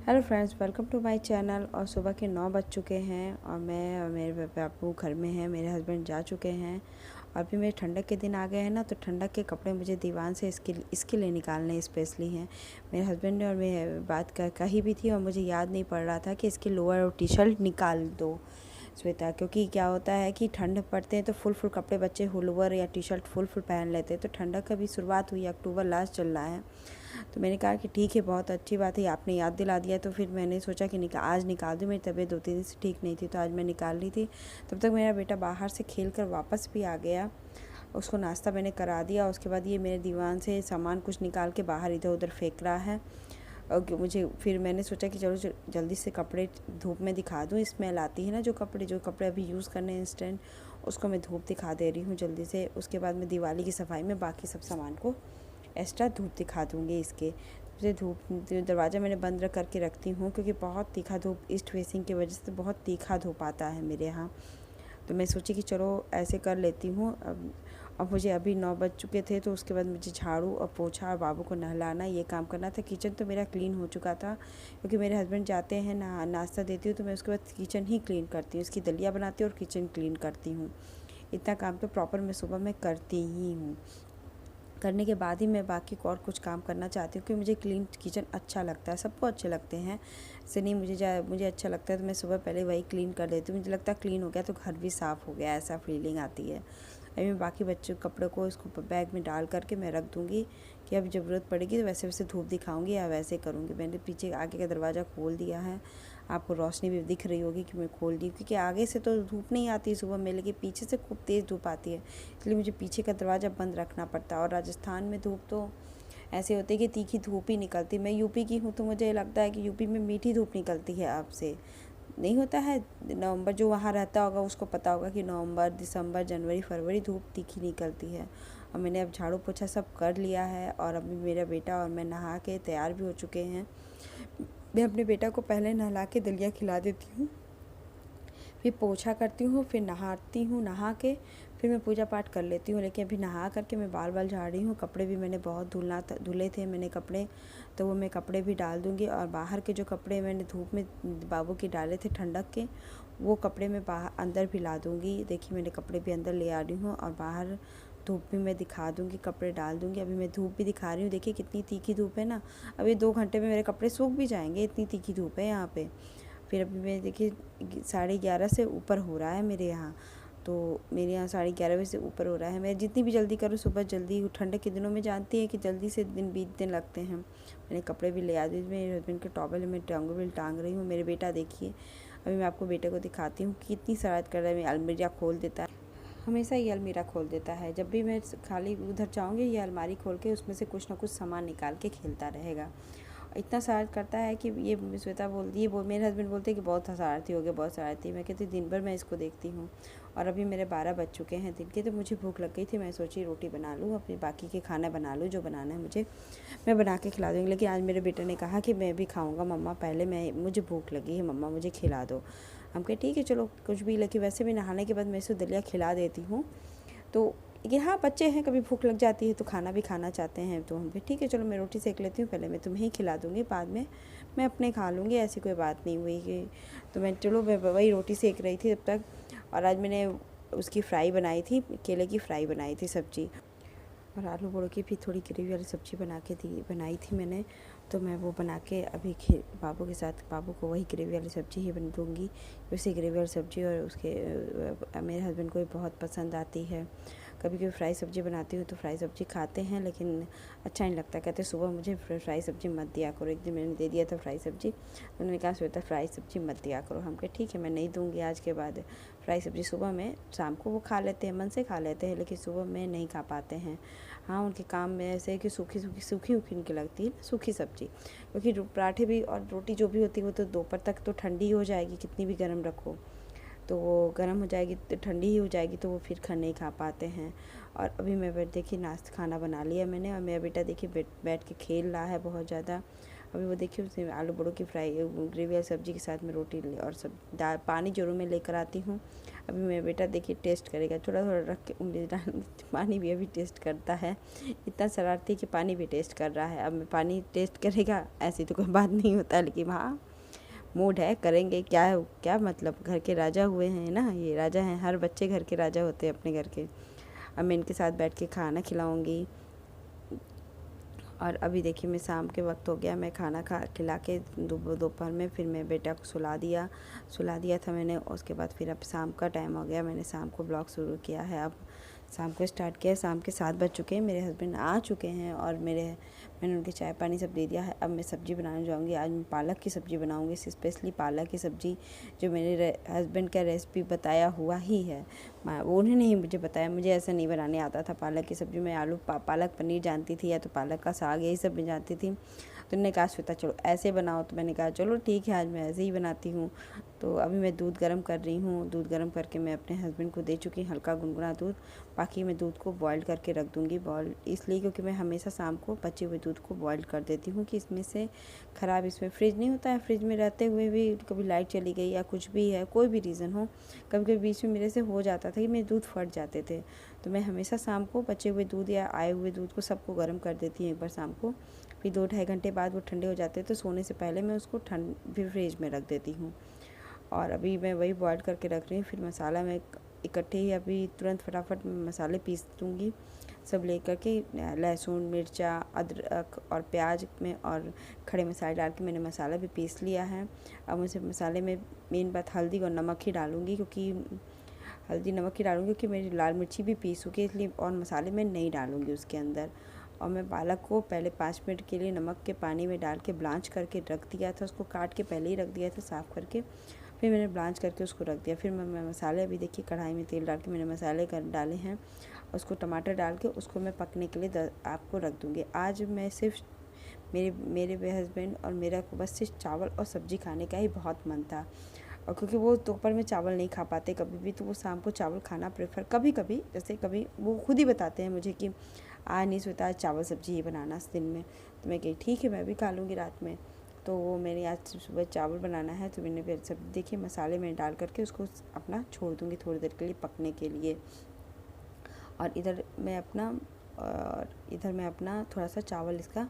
Hello friends, welcome to my channel. और सुबह के 9 बज चुके हैं और मैं और मेरे बापू घर में हैं। मेरे हस्बैंड जा चुके हैं और अभी मेरे ठंडक के दिन आ गए हैं ना, तो ठंडक के कपड़े मुझे दीवान से इसके लिए निकालने स्पेशली हैं। मेरे हस्बैंड ने और मैं बात कही भी थी और मुझे याद नहीं पड़ रहा था कि इसकी लोअर और टी शर्ट निकाल दो श्वेता, क्योंकि क्या होता है कि ठंड पड़ते हैं तो फुल कपड़े बच्चे लोअर या टी शर्ट फुल पहन लेते हैं। तो ठंडक का भी शुरुआत हुई, अक्टूबर लास्ट चल रहा है। तो मैंने कहा कि ठीक है, बहुत अच्छी बात है, आपने याद दिला दिया। तो फिर मैंने सोचा कि आज निकाल दूँ। मेरी तबीयत 2-3 दिन से ठीक नहीं थी, तो आज मैं निकाल ली थी। तब तक मेरा बेटा बाहर से खेल कर वापस भी आ गया। उसको नाश्ता मैंने करा दिया। उसके बाद ये मेरे दीवान से सामान कुछ निकाल के बाहर इधर उधर फेंक रहा है। और मुझे फिर मैंने सोचा कि चलो जल्दी से कपड़े धूप में दिखा दूँ। स्मेल आती है ना, जो कपड़े अभी यूज़ करने इंस्टेंट, उसको मैं धूप दिखा दे रही हूँ जल्दी से। उसके बाद मैं दिवाली की सफाई में बाकी सब सामान को एक्स्ट्रा धूप दिखा दूँगी। इसके धूप दरवाज़ा मैंने बंद करके रखती हूँ, क्योंकि बहुत तीखा धूप, ईस्ट फेसिंग की वजह से बहुत तीखा धूप आता है मेरे यहाँ। तो मैं सोची कि चलो ऐसे कर लेती हूँ। अब मुझे अभी 9 बज चुके थे, तो उसके बाद मुझे झाड़ू और पोछा और बाबू को नहलाना, ये काम करना था। किचन तो मेरा क्लीन हो चुका था, क्योंकि मेरे हस्बैंड जाते हैं नाश्ता देती हूँ तो मैं उसके बाद किचन ही क्लीन करती हूँ। उसकी दलिया बनाती हूँ और किचन क्लीन करती हूँ। इतना काम तो प्रॉपर मैं सुबह में करती ही हूँ। करने के बाद ही मैं बाकी और कुछ काम करना चाहती हूँ, क्योंकि मुझे क्लीन किचन अच्छा लगता है। सबको अच्छे लगते हैं, ऐसे नहीं मुझे अच्छा लगता है, तो मैं सुबह पहले वही क्लीन कर देती हूँ। मुझे लगता है क्लीन हो गया तो घर भी साफ़ हो गया, ऐसा फीलिंग आती है। अभी मैं बाकी बच्चों के कपड़ों को इसको बैग में डाल करके मैं रख दूँगी कि अब ज़रूरत पड़ेगी तो वैसे वैसे धूप दिखाऊँगी या वैसे करूँगी। मैंने पीछे आगे का दरवाज़ा खोल दिया है, आपको रोशनी भी दिख रही होगी कि मैं खोल दी, क्योंकि आगे से तो धूप नहीं आती सुबह में, लेकिन पीछे से खूब तेज़ धूप आती है, इसलिए मुझे पीछे का दरवाज़ा बंद रखना पड़ता है। और राजस्थान में धूप तो ऐसे होती है कि तीखी धूप ही निकलती। मैं यूपी की हूँ, तो मुझे लगता है कि यूपी में मीठी धूप निकलती है। आपसे नहीं होता है, नवंबर जो वहाँ रहता होगा उसको पता होगा कि नवंबर, दिसंबर, जनवरी, फरवरी धूप तीखी निकलती है। और मैंने अब झाड़ू पोछा सब कर लिया है और अभी मेरा बेटा और मैं नहा के तैयार भी हो चुके हैं। मैं अपने बेटा को पहले नहला के दलिया खिला देती हूँ, फिर पोछा करती हूँ, फिर नहाती हूँ। नहा के फिर मैं पूजा पाठ कर लेती हूँ। लेकिन अभी नहा करके मैं बाल झाड़ रही हूँ। कपड़े भी मैंने बहुत धुले थे मैंने कपड़े, तो वो मैं कपड़े भी डाल दूँगी। और बाहर के जो कपड़े मैंने धूप में बाबू के डाले थे ठंडक के, वो कपड़े मैं बाहर अंदर भी ला दूँगी। देखिए मैंने कपड़े भी अंदर ले आ रही हूँ और बाहर धूप भी मैं दिखा दूँगी, कपड़े डाल दूँगी। अभी मैं धूप भी दिखा रही हूँ, देखिए कितनी तीखी धूप है ना। अभी 2 घंटे में मेरे कपड़े सूख भी जाएंगे, इतनी तीखी धूप है यहाँ पे। फिर अभी मैं देखिए 11:30 से ऊपर हो रहा है मेरे यहाँ, तो मेरे यहाँ 11:30 बजे से ऊपर हो रहा है। मैं जितनी भी जल्दी करूँ सुबह जल्दी, ठंडक के दिनों में जानती है कि जल्दी से दिन बीतने लगते हैं। मैंने कपड़े भी ले आ दिए, मेरे हस्बैंड के टॉवल में टांग रही हूँ। मेरे बेटा देखिए, अभी मैं आपको बेटे को दिखाती हूँ कितनी शरारत कर रहा है। अलमीरा खोल देता है, हमेशा ये अलमीरा खोल देता है। जब भी मैं खाली उधर जाऊँगी ये अलमारी खोल के उसमें से कुछ ना कुछ सामान निकाल के खेलता रहेगा। इतना शरारत करता है कि ये श्वेता बोलती है, मेरे हस्बैंड बोलते हैं कि बहुत शरारती हो गया, बहुत शरारती। मैं कहती दिन भर मैं इसको देखती हूँ। और अभी मेरे 12 बज चुके हैं दिन के, तो मुझे भूख लग गई थी। मैं सोची रोटी बना लूँ, अपने बाकी के खाना बना लूँ, जो बनाना है मुझे मैं बना के खिला दूँगी। लेकिन आज मेरे बेटे ने कहा कि मैं भी खाऊँगा मम्मा, पहले मुझे भूख लगी है मम्मा, मुझे खिला दो। हम कहे ठीक है चलो कुछ भी, लेकिन वैसे भी नहाने के बाद मैं इसे दलिया खिला देती हूँ। तो ये हाँ, बच्चे हैं, कभी भूख लग जाती है तो खाना भी खाना चाहते हैं, तो हम भी ठीक है चलो मैं रोटी सेक लेती हूँ, पहले मैं तुम्हें ही खिला दूँगी, बाद में मैं अपने खा लूँगी, ऐसी कोई बात नहीं हुई कि। तो मैं चलो मैं वही रोटी सेक रही थी तब तक। और आज मैंने उसकी फ्राई बनाई थी, केले की फ्राई बनाई थी सब्जी, और आलू बड़ों की भी थोड़ी ग्रेवी वाली सब्ज़ी बनाई थी मैंने। तो मैं वो बना के अभी बाबू के साथ, बाबू को वही ग्रेवी वाली सब्ज़ी ही बन दूँगी। वैसे ग्रेवी वाली सब्ज़ी और उसके मेरे हस्बैंड को भी बहुत पसंद आती है। कभी कभी फ्राई सब्ज़ी बनाती हूँ तो फ्राई सब्ज़ी खाते हैं, लेकिन अच्छा नहीं लगता, कहते सुबह मुझे फ्राई सब्ज़ी मत दिया करो। एक दिन मैंने दे दिया था फ्राई सब्ज़ी, उन्होंने कहा श्वेता फ्राई सब्ज़ी मत दिया करो। हम कहे ठीक है मैं नहीं दूँगी आज के बाद फ्राई सब्ज़ी। सुबह में, शाम को वो खा लेते हैं, मन से खा लेते हैं, लेकिन सुबह में नहीं खा पाते हैं। हाँ, उनके काम में ऐसे है कि सूखी उनकी लगती है, सूखी सब्ज़ी, क्योंकि पराठे भी और रोटी जो भी होती है वो तो दोपहर तक तो ठंडी हो जाएगी, कितनी भी गर्म रखो तो वो गर्म हो जाएगी, तो ठंडी ही हो जाएगी, तो वो फिर नहीं खा पाते हैं। और अभी मैं देखिए खाना बना लिया मैंने, और मेरा बेटा देखिए बैठ के खेल रहा है बहुत ज़्यादा। अभी वो देखिए उसमें आलू बड़ों की फ्राई ग्रेवी वाली सब्ज़ी के साथ में रोटी और सब दाल पानी ज़रूर मैं लेकर आती हूँ। अभी मेरा बेटा देखिए टेस्ट करेगा, थोड़ा थोड़ा रख के उंगली डाल पानी भी अभी टेस्ट करता है, इतना शरारती कि पानी भी टेस्ट कर रहा है। अब मैं पानी टेस्ट करेगा ऐसी तो कोई बात नहीं होता, लेकिन हाँ मूड है करेंगे, क्या क्या मतलब घर के राजा हुए हैं ना, ये राजा हैं, हर बच्चे घर के राजा होते हैं अपने घर के। अब मैं इनके साथ बैठ के खाना खिलाऊंगी। और अभी देखिए मैं शाम के वक्त हो गया, मैं खाना खिला के दोपहर में फिर मैं बेटा को सुला दिया था मैंने। उसके बाद फिर अब शाम का टाइम हो गया, मैंने शाम को ब्लॉग शुरू किया है। अब शाम को स्टार्ट किया है, शाम के 7 बज चुके हैं, मेरे हस्बैंड आ चुके हैं और मैंने उनके चाय पानी सब दे दिया है। अब मैं सब्ज़ी बनाने जाऊँगी। आज मैं पालक की सब्ज़ी बनाऊँगी, स्पेशली पालक की सब्ज़ी जो मेरे हस्बैंड का रेसिपी बताया हुआ ही है। उन्होंने ही मुझे बताया, मुझे ऐसा नहीं बनाने आता था पालक की सब्ज़ी। मैं आलू पालक पनीर जानती थी या तो पालक का साग यही सब मैं जानती थी। तो उन्होंने कहा श्वेता चलो ऐसे बनाओ, तो मैंने कहा चलो ठीक है आज मैं ऐसे ही बनाती हूँ। तो अभी मैं दूध गर्म कर रही हूँ, दूध गर्म करके मैं अपने हस्बैंड को दे चुकी हूँ हल्का गुनगुना दूध। बाकी मैं दूध को बॉईल करके रख दूँगी, बॉईल इसलिए क्योंकि मैं हमेशा शाम को बचे हुए दूध को बॉईल कर देती हूँ कि इसमें से ख़राब इसमें फ्रिज नहीं होता है। फ्रिज में रहते हुए भी कभी लाइट चली गई या कुछ भी है, कोई भी रीज़न हो, कभी कभी बीच में मेरे से हो जाता था कि मेरे दूध फट जाते थे। तो मैं हमेशा शाम को बचे हुए दूध या आए हुए दूध को सबको गर्म कर देती हूँ एक बार शाम को। फिर 2-2.5 घंटे बाद वो ठंडे हो जाते हैं, तो सोने से पहले मैं उसको फिर फ्रिज में रख देती हूँ। और अभी मैं वही बॉईल करके रख रही हूँ। फिर मसाला मैं इकट्ठे ही अभी तुरंत फटाफट मसाले पीस दूँगी सब लेकर के, लहसुन मिर्चा अदरक और प्याज में और खड़े मसाले डाल के मैंने मसाला भी पीस लिया है। अब मुझे मसाले में मेन बात हल्दी और नमक ही डालूँगी, क्योंकि हल्दी नमक ही डालूँगी क्योंकि मेरी लाल मिर्ची भी पीस चुकी है, इसलिए और मसाले में नहीं डालूँगी उसके अंदर। और मैं पालक को पहले 5 मिनट के लिए नमक के पानी में डाल के ब्लांच करके रख दिया था, उसको काट के पहले ही रख दिया था साफ़ करके, फिर मैंने ब्लांच करके उसको रख दिया। फिर मैं मसाले अभी देखिए कढ़ाई में तेल डाल के मैंने मसाले डाले हैं, उसको टमाटर डाल के उसको मैं पकने के लिए आपको रख दूँगी। आज मैं सिर्फ मेरे हस्बैंड और मेरा को बस सिर्फ चावल और सब्ज़ी खाने का ही बहुत मन था। और क्योंकि वो दोपहर में चावल नहीं खा पाते कभी भी, तो वो शाम को चावल खाना प्रेफर कभी कभी, जैसे कभी वो खुद ही बताते हैं मुझे कि आज नहीं सोता, आज चावल सब्ज़ी ही बनाना इस दिन में। तो मैं कही ठीक है मैं भी खा लूँगी रात में। तो वो मैंने आज सुबह चावल बनाना है, तो मैंने फिर सब देखिए मसाले में डाल करके उसको अपना छोड़ दूँगी थोड़ी देर के लिए पकने के लिए। और इधर मैं अपना थोड़ा सा चावल इसका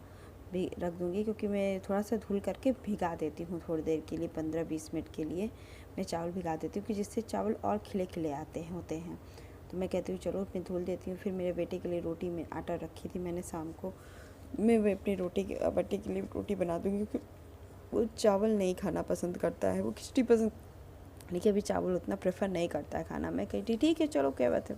भी रख दूँगी, क्योंकि मैं थोड़ा सा धुल करके भिगा देती हूँ थोड़ी देर के लिए, 15-20 मिनट के लिए मैं चावल भिगा देती हूँ कि जिससे चावल और खिले खिले होते हैं। तो मैं कहती हूँ चलो मैं धुल देती हूँ। फिर मेरे बेटे के लिए रोटी में आटा रखी थी मैंने शाम को, मैं अपनी बेटे के लिए रोटी बना दूँगी, क्योंकि वो चावल नहीं खाना पसंद करता है, वो खिचड़ी पसंद, लेकिन अभी चावल उतना प्रेफर नहीं करता है खाना। मैं कहती ठीक है चलो क्या बात है।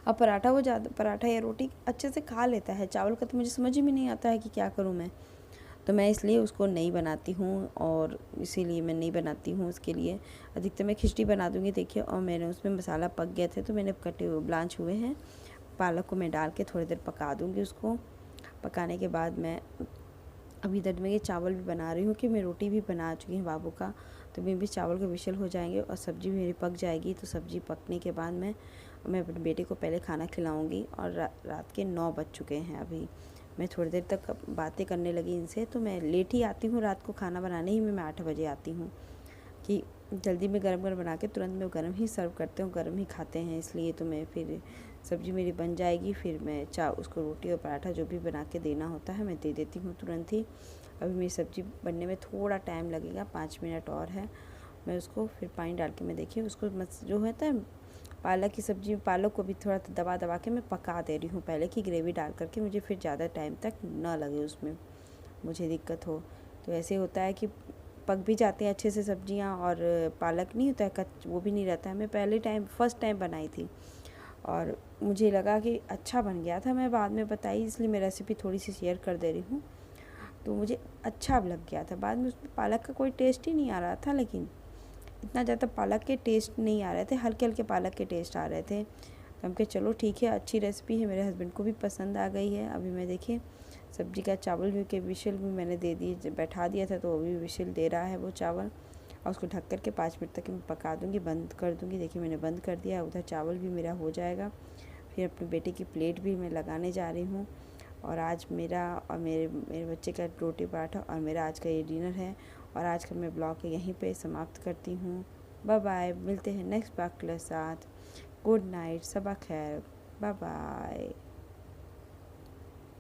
अब पराठा या रोटी अच्छे से खा लेता है, चावल का तो मुझे समझ ही में नहीं आता है कि क्या करूँ मैं। तो मैं इसलिए उसको नहीं बनाती हूँ, और इसीलिए मैं नहीं बनाती हूँ उसके लिए। अधिकतर मैं खिचड़ी बना दूँगी देखिए। और मैंने उसमें मसाला पक गए थे, तो मैंने कटे हुए ब्लांच हुए हैं पालक को मैं डाल के थोड़ी देर पका दूँगी। उसको पकाने के बाद मैं अभी इधर मैं ये चावल भी बना रही हूँ कि मैं रोटी भी बना चुकी हूँ बाबू का, तो मैं भी चावल के विशल हो जाएंगे और सब्ज़ी भी मेरी पक जाएगी। तो सब्ज़ी पकने के बाद मैं अपने बेटे को पहले खाना खिलाऊंगी। और रात के 9 बज चुके हैं अभी। मैं थोड़ी देर तक बातें करने लगी इनसे, तो मैं लेट ही आती हूँ रात को खाना बनाने ही में, मैं 8 बजे आती हूँ कि जल्दी में गरम गरम बना के तुरंत में गरम ही सर्व करते हूँ, गरम ही खाते हैं इसलिए। तो मैं फिर सब्ज़ी मेरी बन जाएगी, फिर मैं उसको रोटी और पराठा जो भी बना के देना होता है मैं दे देती हूँ तुरंत ही। अभी मेरी सब्ज़ी बनने में थोड़ा टाइम लगेगा, 5 मिनट और है। मैं उसको फिर पानी डाल के मैं देखिए उसको जो होता है पालक की सब्ज़ी, पालक को भी थोड़ा दबा दबा के मैं पका दे रही हूँ पहले की ग्रेवी डाल करके, मुझे फिर ज़्यादा टाइम तक ना लगे उसमें मुझे दिक्कत हो। तो ऐसे होता है कि पक भी जाते हैं अच्छे से सब्जियां, और पालक नहीं होता है वो भी नहीं रहता है। मैं फर्स्ट टाइम बनाई थी और मुझे लगा कि अच्छा बन गया था, मैं बाद में बताई इसलिए मैं रेसिपी थोड़ी सी शेयर कर दे रही हूँ। तो मुझे अच्छा लग गया था, बाद में उसमें पालक का कोई टेस्ट ही नहीं आ रहा था, लेकिन इतना ज़्यादा पालक के टेस्ट नहीं आ रहे थे, हल्के हल्के पालक के टेस्ट आ रहे थे। तो हम कहे चलो ठीक है अच्छी रेसिपी है, मेरे हस्बैंड को भी पसंद आ गई है। अभी मैं देखिए सब्जी का चावल भी के विशल भी मैंने दे दिए, बैठा दिया था तो अभी विशल दे रहा है वो चावल। और उसको ढक कर के 5 मिनट तक मैं पका दूँगी, बंद कर दूँगी। देखिए मैंने बंद कर दिया, उधर चावल भी मेरा हो जाएगा। फिर अपने बेटे की प्लेट भी मैं लगाने जा रही हूँ। और आज मेरा और मेरे बच्चे का रोटी पराठा और मेरा आज का ये डिनर है। और आज का मैं ब्लॉग यहीं पे समाप्त करती हूँ। बाय बाय, मिलते हैं नेक्स्ट ब्लॉग के साथ। गुड नाइट, सबा खैर, बाय बाय।